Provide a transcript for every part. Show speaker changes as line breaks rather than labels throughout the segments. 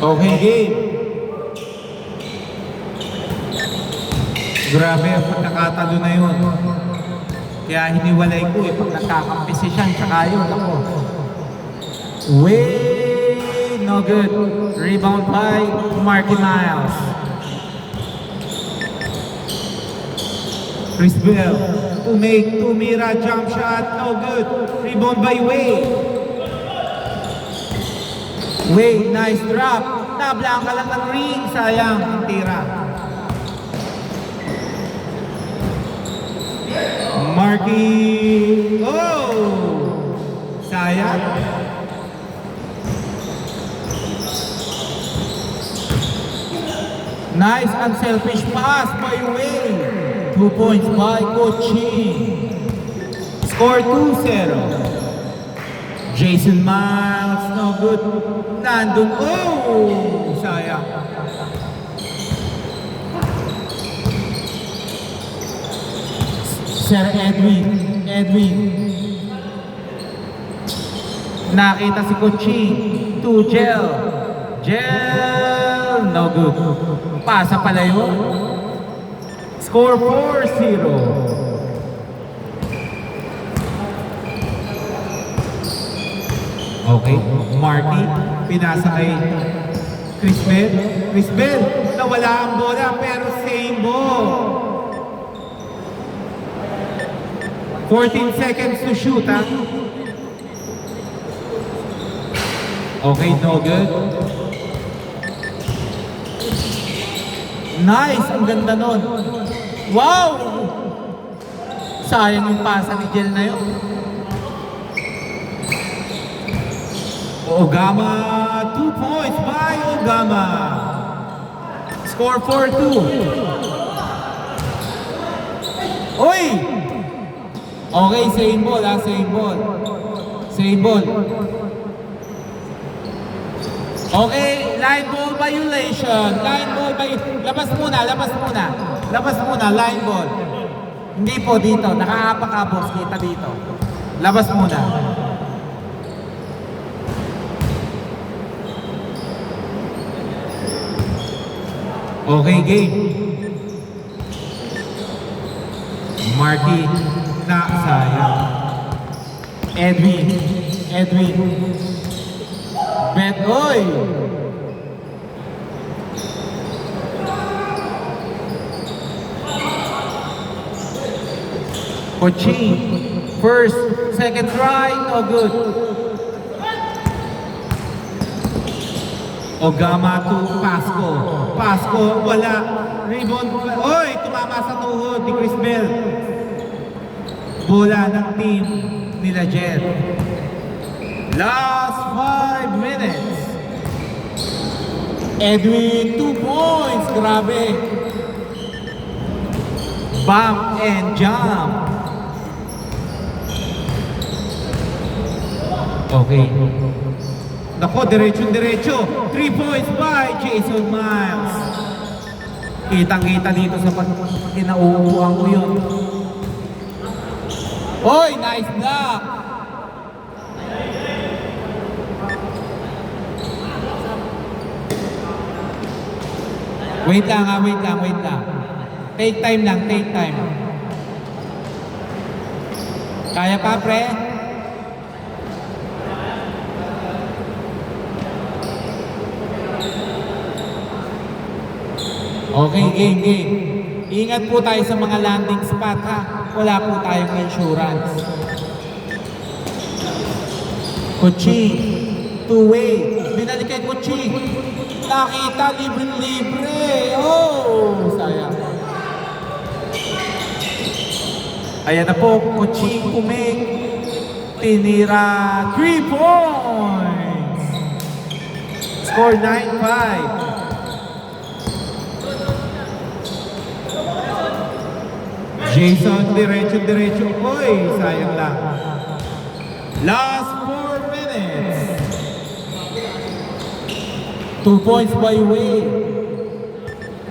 Okay, game. Grabe ang pagkakatalo na yun. Kaya hiniwalay ko eh. Pag nagkakampisi siya, tsaka yun. Ako. Way, no good. Rebound by Marky Miles. Chris Bell to make tumira jump shot, no good. Rebound by Way. Way, nice drop. Nablangka lang ng ring, sayang ang tira. Marky, oh, sayang. Nice unselfish pass by Way. 2 points by Coaching. Score 2-0. Jason Miles, no good. Nandun, oh, sayang. Sir Edwin. Nakita si Coaching. To Gel, no good. Pasa pala yun. Score 4-0. Okay, Marty, pinasa kay Chris Bell. Chris Bell, nawala ang bola pero same ball. 14 seconds to shoot, ha? Okay, no good. Nice, ang ganda nun. Wow! Sayang yung pasa ni Gel na yun. Ogama, 2 points by Ogama. Score 4-2. Uy! Okay, same ball, ha? Same ball. Same ball. Okay, line ball violation. Line ball violation. Labas muna, line ball. Hindi po dito, nakahapa ka boss, kita dito. Labas muna. Okay, game. Marky, na sayang. Edwin. Bet, oy! Coaching. First, second try, no good. Ogama to Pasco, wala. Rebound, oy! Tumama sa tuhod ni Chris Bell. Bola ng team nila Jet. Last 5 minutes. Edwin, 2 points. Grabe. Bump and jump. Okay. Nako, diretso. 3 points by Jason Miles. Kitang-kita dito sa kinauupuan ko yun. Oy, nice block. Wait lang. Take time lang. Kaya pa, pre? Okay, game. Ingat po tayo sa mga landing spot, ha? Wala po tayong insurance. Coaching, two-way. Binalik kay Coaching. Nakita, libre. Oh, sayang. Ayan na po, Coaching kumik. Tinira, 3 points. Score 9-5. Jason, diretso. Oy, sayang lang. Last 4 minutes. 2 points by Way.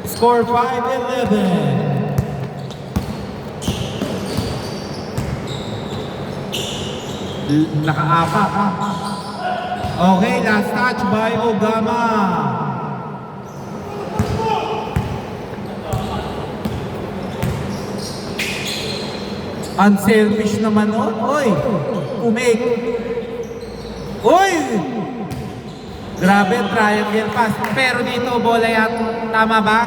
Score 5-11. Naka-apat. Okay, last touch by Ogama. Unselfish naman nun. Oy! Umik. Oy! Grabe, triangle pass. Pero dito, bola yan. Tama ba?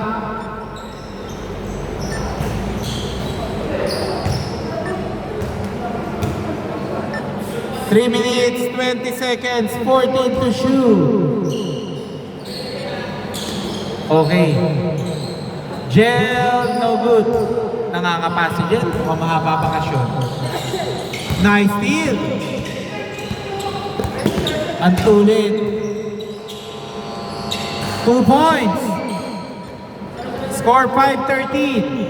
Three minutes, 20 seconds, 14 to shoot. Okay. Gel, no good. Nangangapa si Gel. O mahaba bakasyon. Nice steal. Ang tulit. 2 points. Score 5-13.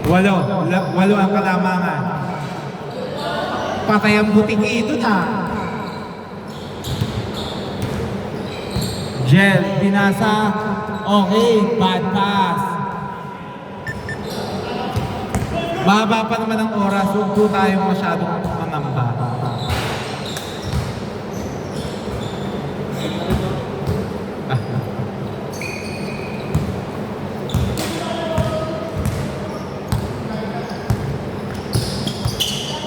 Walo ang kalamangan. Patay ang butiki ito na. Gel, binasa. Okay, bad pass. Baba pa naman ang oras. Huwag po tayo masyadong mangamba.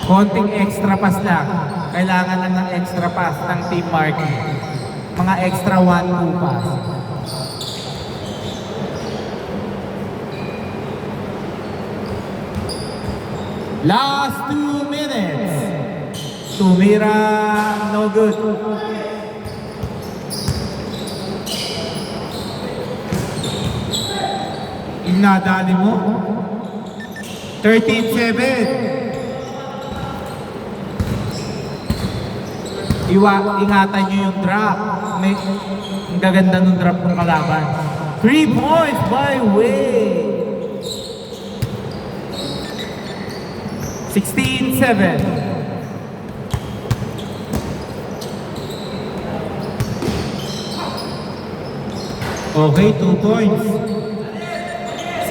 Konting extra pass lang. Kailangan lang ng extra pass ng Team Marky. Mga extra 1-2 pass. Last 2 minutes. Tumira, no good. Inadali mo. 13-7. Ingatan nyo yung drop. Ang gaganda ng drop ng kalaban. 3 points by Wade. 16-7. Okay, 2 points.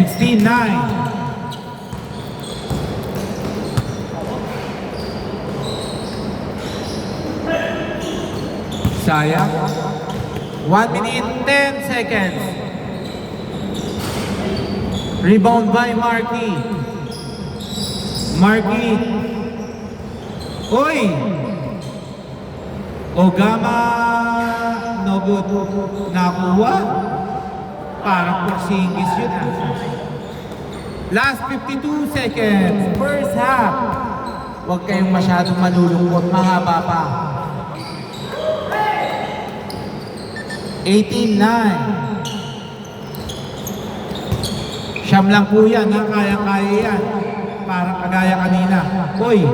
16-9. Sayang. 1 minute, 10 seconds. Rebound by Marky. Marky. Uy! Ogama. No good. Nakuha. Parang Porzingis yun ah. Last 52 seconds. First half. Huwag kayong masyadong malulungkot. Mahaba pa. 18-9. Siyam lang po yan, ha? Kaya-kaya yan. Parang kagaya kanina. Uy!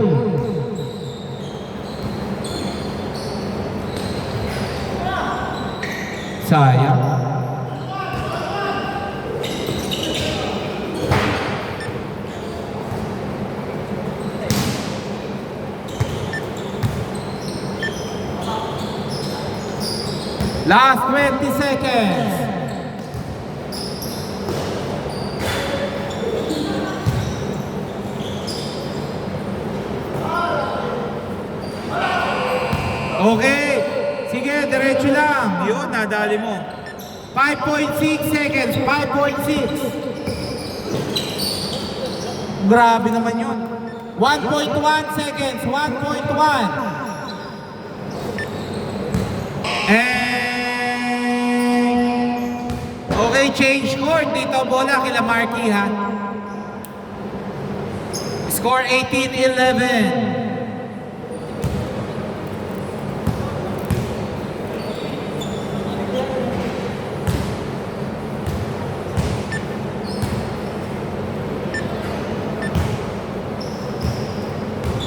Sayang. Last 20 seconds. Okay. Sige, diretso lang. Yun, nadali mo. 5.6 seconds. 5.6. Grabe naman yun. 1.1 seconds. 1.1. Okay, change court. Dito bola kila Marky, ha? Score 18-11.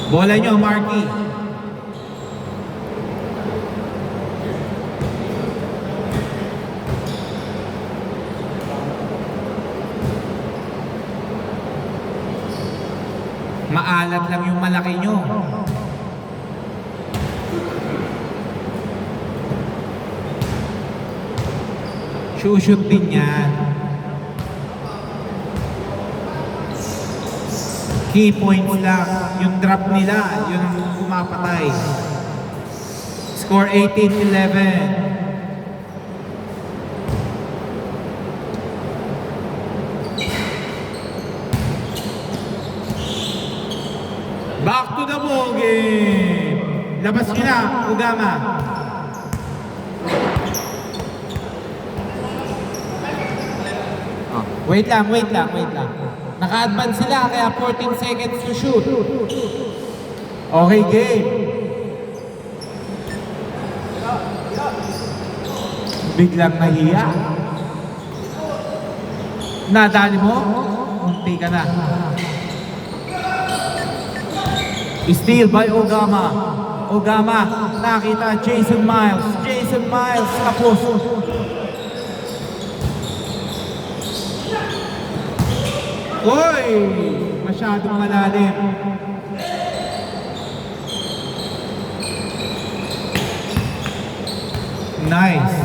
Bola nyo, Marky. Maalat lang yung malaki nyo. Shoot din yan. Key points lang. Yung drop nila, yun ang pumapatay. Score 18-11. Labas nyo na, Ugama. Oh, wait lang. Naka-advance sila, kaya 14 seconds to shoot. Okay, game. Biglang nahiya. Nadali mo? Munti ka na. Steal by Ugama. Ugama, nakita Jason Miles. Tapos. Uy! Masyadong malalim. Nice.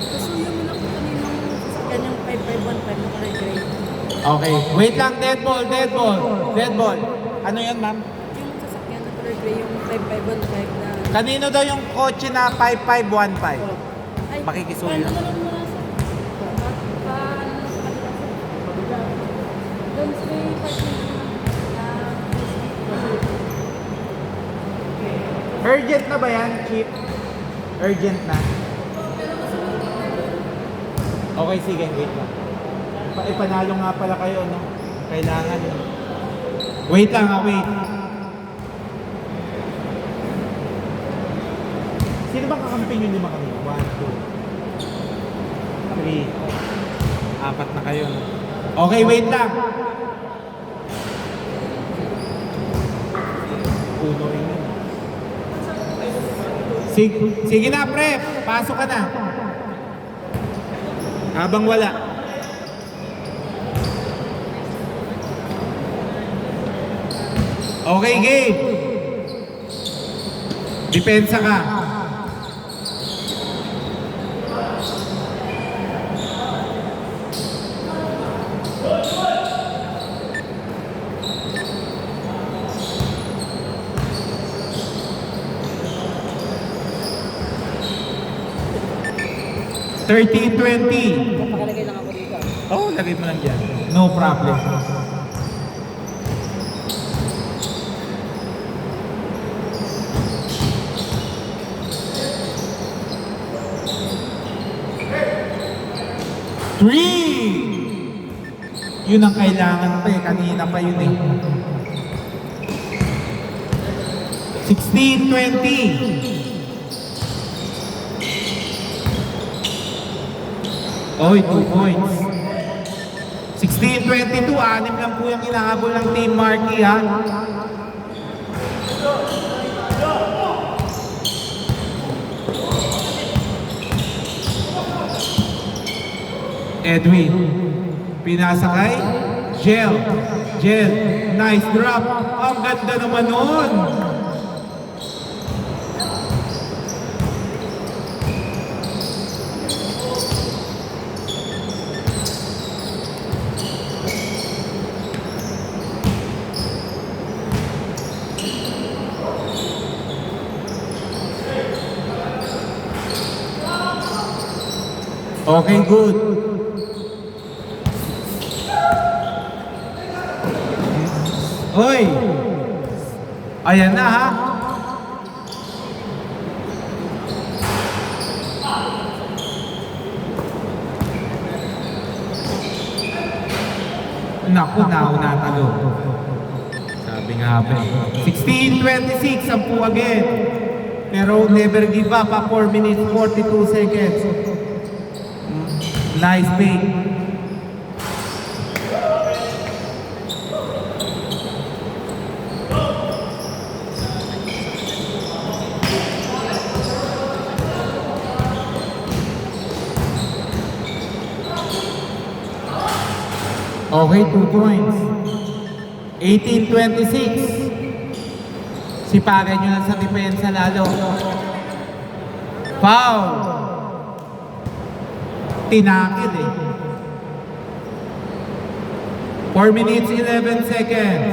Kasuyo mo lang kaninang sasakyan yung 5515 na kulay gray.
Okay. Wait lang, dead ball. Ano yan, ma'am?
Yung sasakyan na kulay gray, yung 5515 na...
Kanino daw yung kotse na 5515?
Ay,
Makikisuyo.
paano na lang muna sa... Doon sa may parking
Urgent na ba yan, Chief? Urgent na. Okay, sige, wait lang. Panalo nga pala kayo, no? Kailangan. Wait lang, wait. Sino bang kakamping yung lima kami? 1, 2, 3. 4 na kayo, no? Okay, wait lang. Uno rin yun. Sige na, pre. Pasok ka na. Habang wala. Okay, game. Depensa ka. $13.20.
Pakalagay lang ako dito.
Oh, lagay mo lang dyan. No problem. Three! Yun ang kailangan pa eh. Kanina pa yun eh. 16-20. Oy, 2 points. 16-22, 6 lang po yung inahabol ng Team Marky, ha? Edwin, pinasa kay Gel, nice drop. Ang ganda naman nun. Okay, good. Hoy! Ayan na, ha? Naku, nauna talo. Sabi nga ba. 16-26, 10 again. Pero never give up, 4 minutes, 42 seconds. Nice bait. Okay, 2 points. 18-26. Sipagan nyo lang sa depensa lalo. Foul! Tinakil eh. 4 minutes, 11 seconds.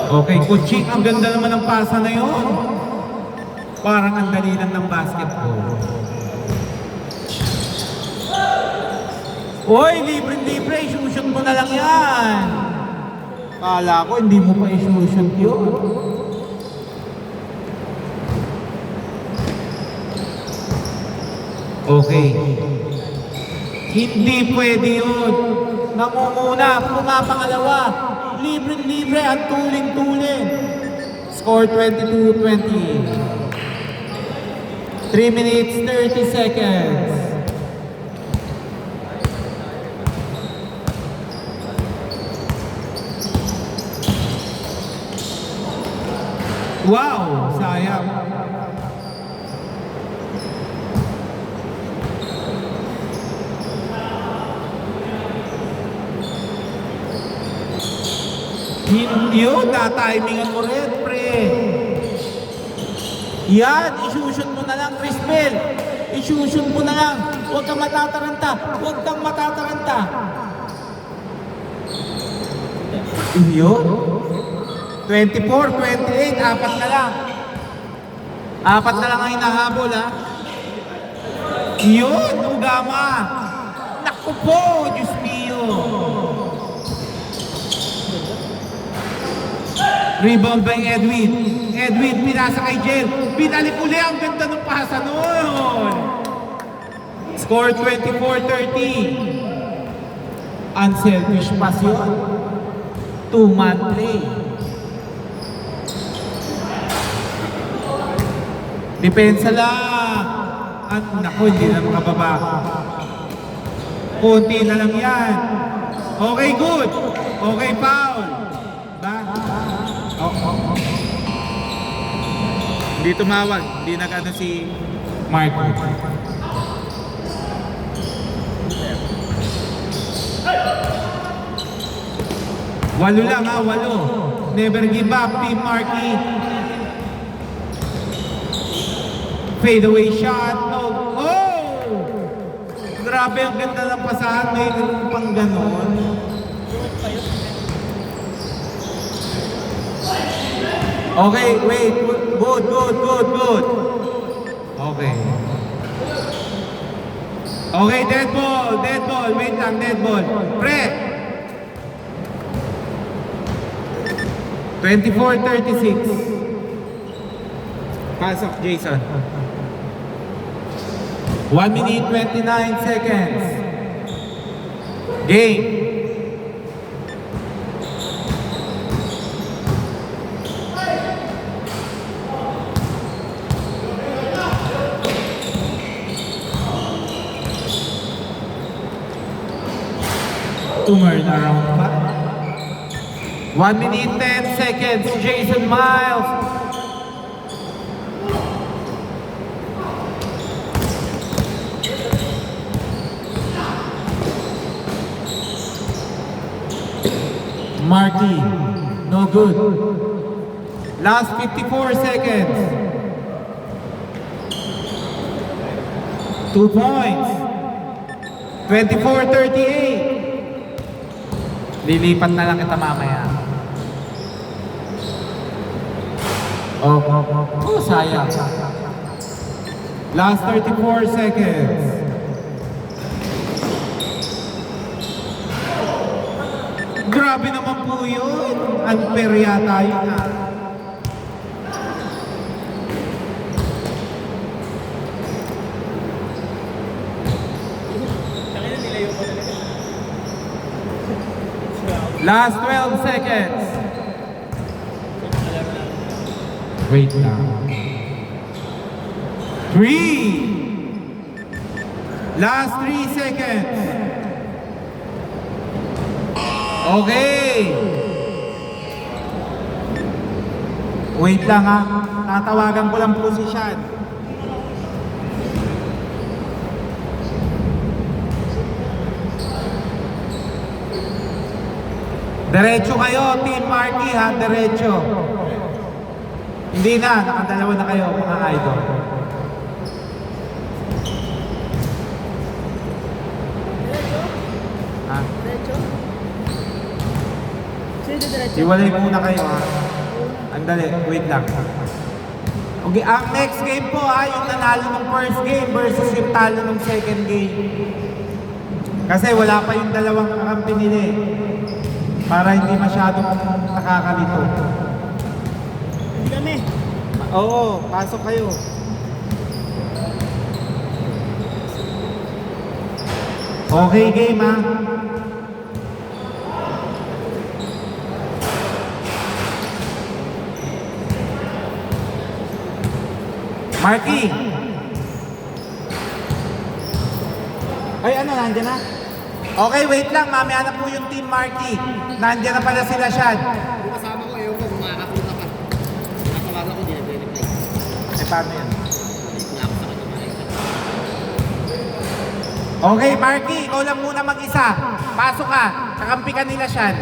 Okay, Kuchik, ang ganda naman ng pasa na yun. Parang ang dali lang ng basketball. Uy, libre-libre, isushoot mo na lang yan. Kala ko, hindi mo pa isushoot yun. Okay. Hindi pwede yun. Namumuna, pumapangalawa. Libre-libre at tuling-tuling. Score 22-28. 3 minutes, 30 seconds. Wow, sayang. Yun, na-timingan mo rin, pre. Yan, isushoot mo na lang, Crispel. Isushoot mo na lang. Huwag kang matataranta. Huwag kang matataranta. Yun. 24, 28, apat na lang. Apat na lang ang hinahabol, ha? Yun, Ugama. Naku po, Diyos mio. Rebound by Edwin. Edwin, pinasa kay Jel. Binalik uli, ang ganda ng pasa noon. Score 24-30. Unselfish pass yun. Two-man play. Depensa lang. At naku, hindi na makababa. Kunti na lang yan. Okay, good. Okay, foul. Ba? Hindi tumawag. Hindi nag-ano si Mark. Walo lang ha, walo. Never give up, Team Marky. Fade away shot. No. Oh! Grabe ang ganda ng pasahan. May pang ganon. Okay, wait. Good. Okay. Okay, dead ball. Wait lang, dead ball. Pre! 24-36. Pasok, Jason. 1 minute, 29 seconds. Game. Turn around pa. 1 minute, 10 seconds. Jason Miles. Marky, no good. Last 54 seconds. 2 points. 24-38. Lilipat na lang kita mamaya. Oh, sayang. Last 34 seconds. Grabe naman po yun. Unfair yata yun ha. Last 12 seconds. Wait now. 3. Last 3 seconds. Okay. Wait lang ha. Tatawagan ko lang posisyon. Diretso kayo, Team Marky ha. Diretso. Hindi na. Nakadalawa na kayo, mga idol. Ha?
Diretso? Sino diretso?
Iwalay muna kayo ha. Andali, wait lang. Okay, ang next game po ha, yung nanalo ng first game versus yung talo ng second game. Kasi wala pa yung dalawang kakampi nila eh. Para hindi masyadong nakakalito.
Hindi kami.
Oo, pasok kayo. Okay, game ha. Marky! Ay, ano, nandiyan na? Okay, wait lang. Mamaya na po yung team Marky. Nandiyan na pala sila, Shad.
Kung kasama ko, ewan ko kung makakapunta ka. Natawagan ko, di nag-reply.
Eh, paano yan?
Wala ako sa kanya makita.
Okay, Marky, ikaw lang muna mag-isa. Pasok ka. Kakampi ka nila, Shad.